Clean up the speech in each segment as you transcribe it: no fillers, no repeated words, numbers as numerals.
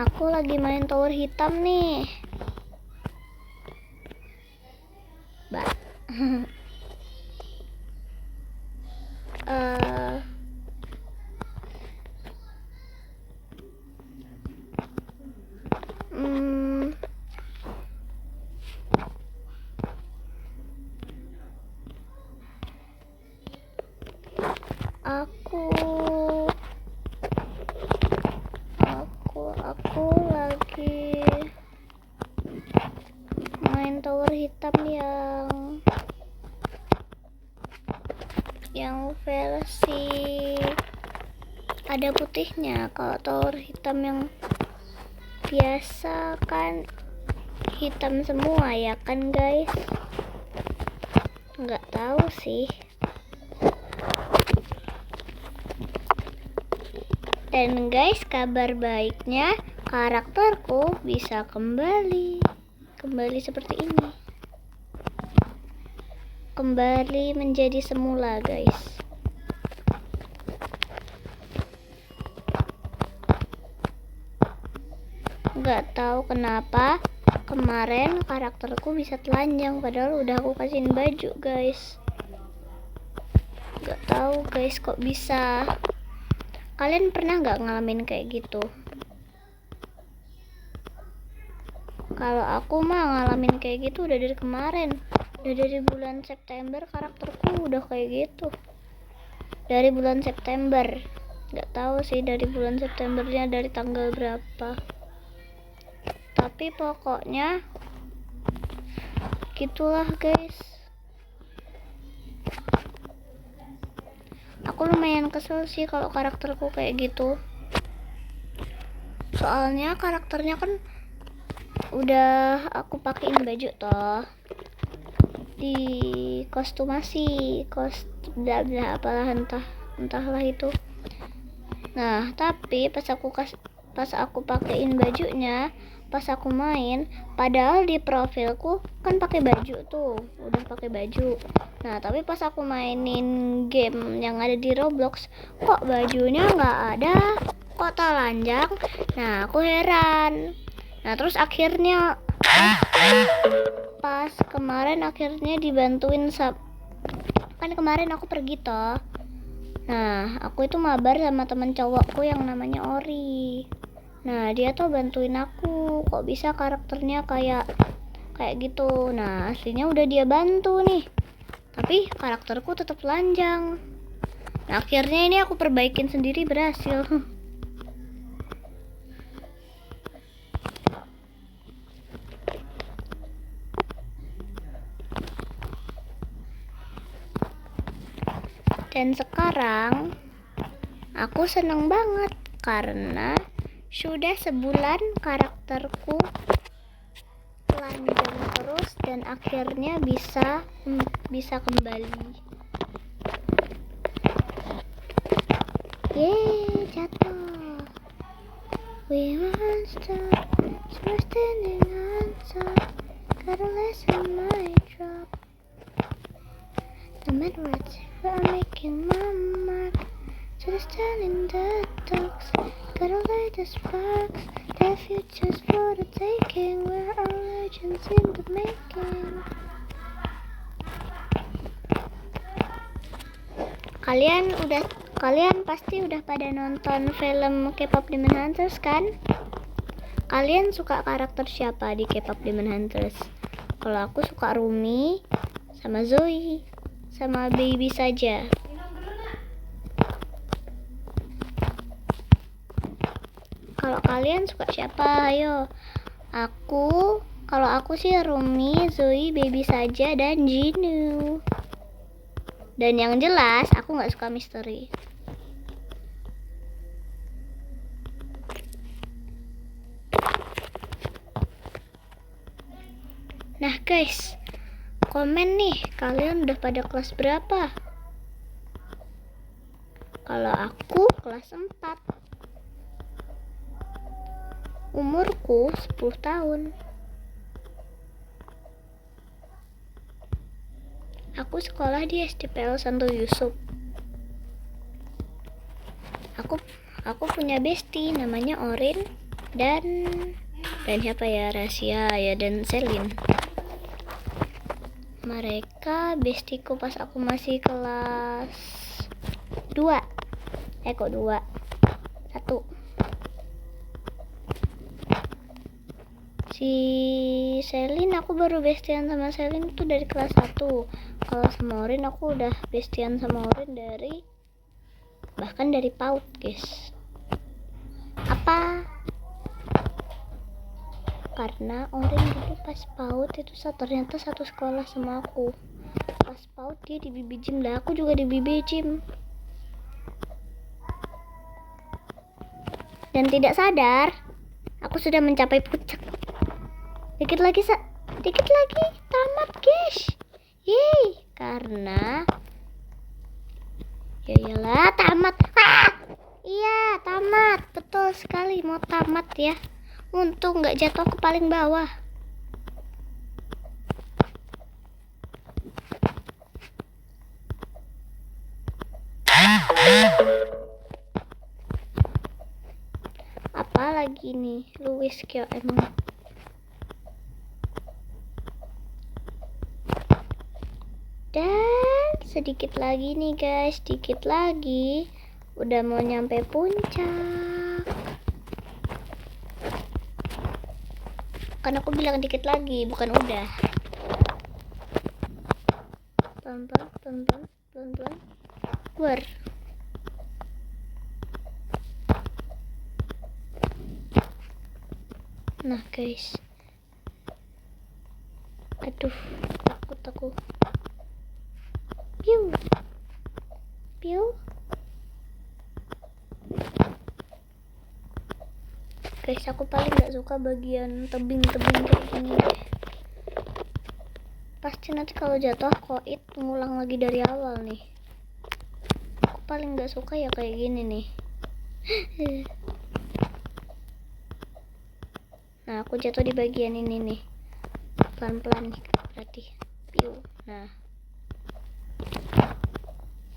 Aku lagi main tower hitam nih. Bah. Aku lagi main tower hitam yang versi ada putihnya. Kalau tower hitam yang biasa kan hitam semua ya kan guys? Nggak tahu sih. Dan guys, kabar baiknya karakterku bisa kembali seperti ini, kembali menjadi semula guys. Nggak tahu kenapa kemarin karakterku bisa telanjang padahal udah aku kasihin baju guys. Nggak tahu guys kok bisa. Kalian pernah nggak ngalamin kayak gitu? Kalau aku mah ngalamin kayak gitu udah dari kemarin. Udah dari bulan September karakterku udah kayak gitu. Dari bulan September. Nggak tahu sih dari bulan Septembernya dari tanggal berapa. Tapi pokoknya gitulah guys. Aku lumayan kesel sih kalau karakterku kayak gitu. Soalnya karakternya kan udah aku pakein baju toh. Di kostumasi, bla bla apalah entahlah itu. Nah, tapi pas aku pakein bajunya, pas aku main, padahal di profilku kan pakai baju tuh, udah pakai baju. Nah, tapi pas aku mainin game yang ada di Roblox, kok bajunya nggak ada, kok telanjang. Nah, aku heran. Nah, terus akhirnya pas kemarin akhirnya dibantuin kan kemarin aku pergi toh. Nah, aku itu mabar sama temen cowokku yang namanya Ori. Nah, dia tuh bantuin aku. Kok bisa karakternya kayak gitu. Nah, aslinya udah dia bantu nih. Tapi karakterku tetap telanjang. Nah, akhirnya ini aku perbaikin sendiri, berhasil. Dan sekarang aku seneng banget karena sudah sebulan karakterku telanjang terus dan akhirnya bisa kembali. Yeay, jatuh. We monster, so standing on top. Gotta listen my drop. No matter what, I'm making my mark. So standing the dogs. Gotta light the sparks. The future's for the taking. We're all legends in the making. Kalian pasti udah pada nonton film K-pop Demon Hunters kan? Kalian suka karakter siapa di K-pop Demon Hunters? Kalau aku suka Rumi sama Zoe sama Baby saja. Kalau kalian suka siapa? Ayo. Kalau aku sih Rumi, Zoe, Baby saja dan Jinu. Dan yang jelas aku nggak suka misteri. Nah guys, komen nih, kalian udah pada kelas berapa? Kalau aku kelas 4. Umurku 10 tahun. Aku sekolah di SDPL Santo Yusuf. Aku punya bestie namanya Orin. dan siapa ya, Rahasia ya, dan Selin. Mereka bestiku pas aku masih kelas 2. Kok 2? 1. Si Selin, aku baru bestian sama Selin itu dari kelas 1. Kalau sama Orin aku udah bestian sama Orin bahkan dari PAUD, guys. Apa? Karena Orin dulu pas PAUD itu ternyata satu sekolah sama aku. Pas PAUD dia di BB Gym, lah aku juga di BB Gym. Dan tidak sadar, aku sudah mencapai puncak. Dikit lagi tamat, guys. Yeay, karena ya iyalah tamat. Iya, tamat. Betul sekali, mau tamat ya. Untung nggak jatuh ke paling bawah. Apalagi nih, Luis kyo emang. Dan sedikit lagi nih guys, sedikit lagi udah mau nyampe puncak. Kan aku bilang dikit lagi, bukan udah. Pelan-pelan. Keluar. Nah guys, aduh, takut aku. Piu. Guys, aku paling gak suka bagian tebing-tebing kayak gini deh. Pasti nanti kalau jatuh koit ngulang lagi dari awal nih. Aku paling gak suka ya kayak gini nih. Nah, aku jatuh di bagian ini nih. Pelan-pelan nih berarti. Piu. Nah,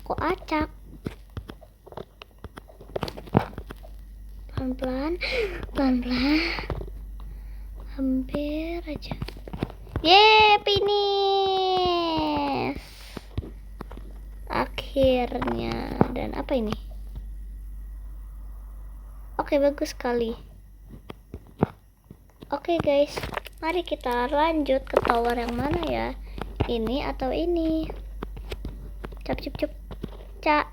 kok acak? Pelan-pelan. Hampir aja. Yeay, finish. Akhirnya. Dan apa ini? Oke, bagus sekali. Oke guys, mari kita lanjut ke tower yang mana ya? Ini atau ini? Cap cip cup. Cap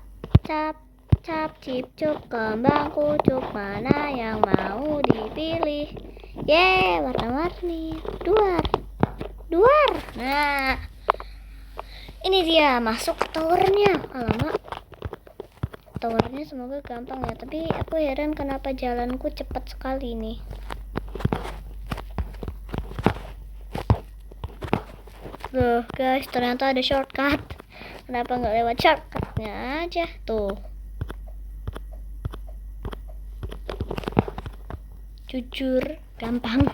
cip cup, kembang kucuk, mana yang mau dipilih? Yeay, warna-warni. Duar. Nah, ini dia masuk ke towernya. Alamak, towernya semoga gampang ya. Tapi aku heran kenapa jalanku cepat sekali nih. Loh guys, ternyata ada shortcut. Kenapa nggak lewat shortcutnya aja tuh? Jujur gampang.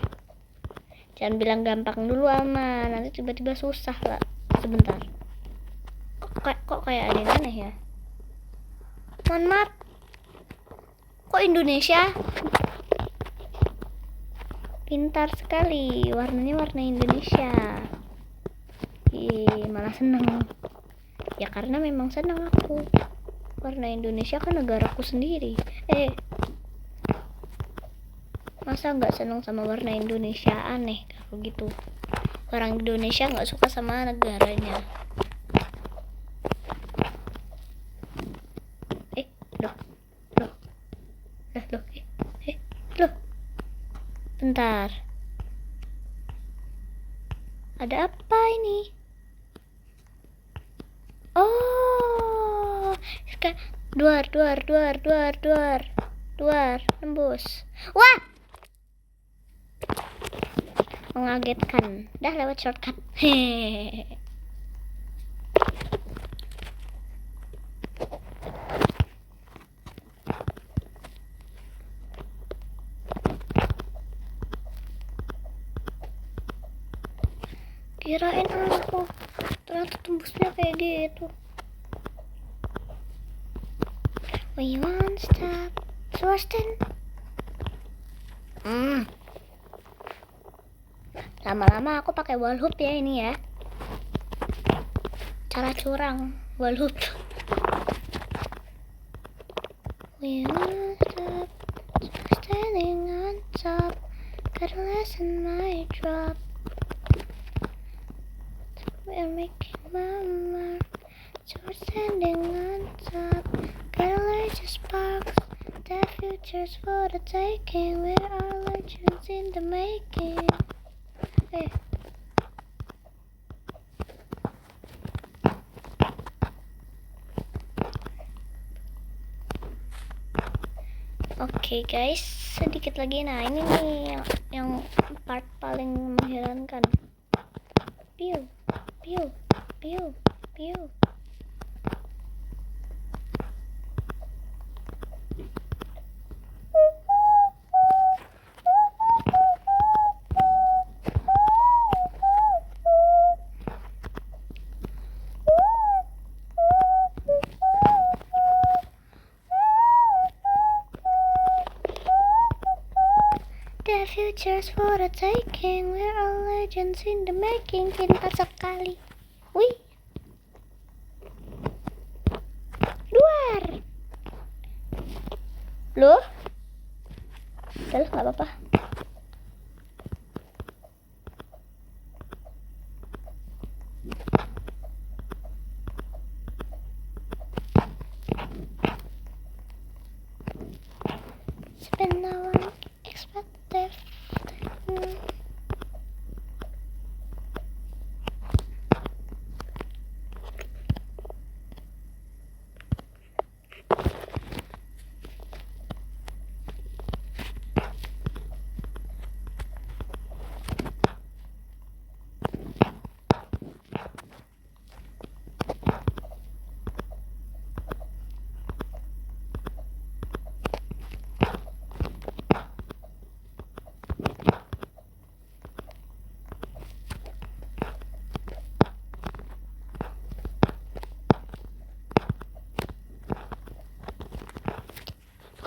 Jangan bilang gampang dulu aman, nanti tiba-tiba susah lah. Sebentar. Kok kayak ada yang aneh ya? Mohon maaf. Kok Indonesia? Pintar sekali, warnanya warna Indonesia. Malah seneng. Ya karena memang senang aku. Warna Indonesia kan negaraku sendiri. Masa nggak senang sama warna Indonesia? Aneh kalau gitu. Orang Indonesia nggak suka sama negaranya. Loh. Bentar. Ada apa ini? Oh, duar, nembus. Wah, mengagetkan. Dah lewat shortcut. Hehehe. Kirain aku, ternyata tembusnya kayak gitu. We won't stop, Swordston. Lama-lama aku pakai wall hoop ya ini ya. Cara curang wall hoop. We won't stop, standing on top. Gotta lessen my drop. We're making my mark. So we're standing on top. Gotta light your sparks. The future's for the taking. We are legends in the making. Hey. Oke guys, sedikit lagi. Nah ini nih yang part paling mengherankan. Piu, piu, piu, piu. The future's for the taking. We're all legends in the making. Pintar sekali. Wih. Luar. Loh? Udah gak apa-apa. Spend our expected.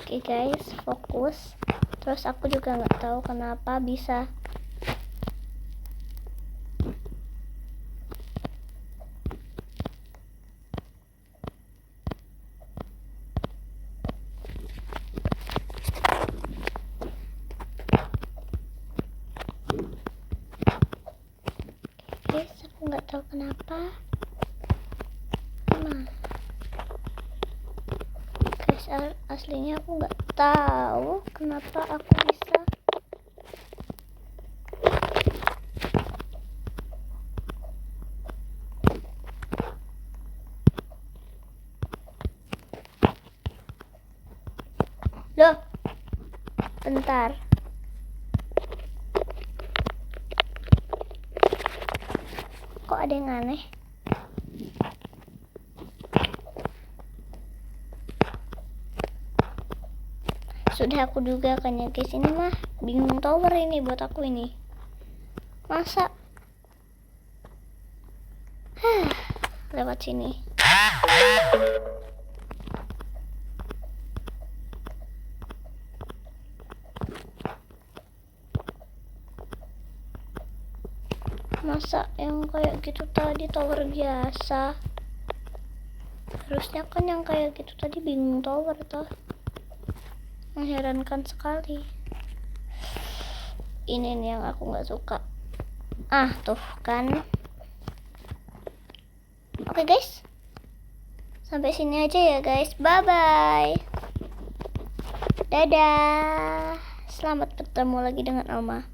Oke guys, fokus. Terus aku juga nggak tahu kenapa bisa guys, aku nggak tahu kenapa. Nah guys, aslinya aku nggak tahu kenapa aku bisa. Loh, bentar. Kok ada yang aneh? Sudah aku duga kan ya guys, ini mah bingung tower ini buat aku ini. Masa lewat sini. Masa yang kayak gitu tadi tower biasa? Harusnya kan yang kayak gitu tadi bingung tower toh. Mengherankan sekali. Ini nih yang aku nggak suka. Tuh kan. Oke guys, sampai sini aja ya guys. Bye bye. Dadah. Selamat bertemu lagi dengan Alma.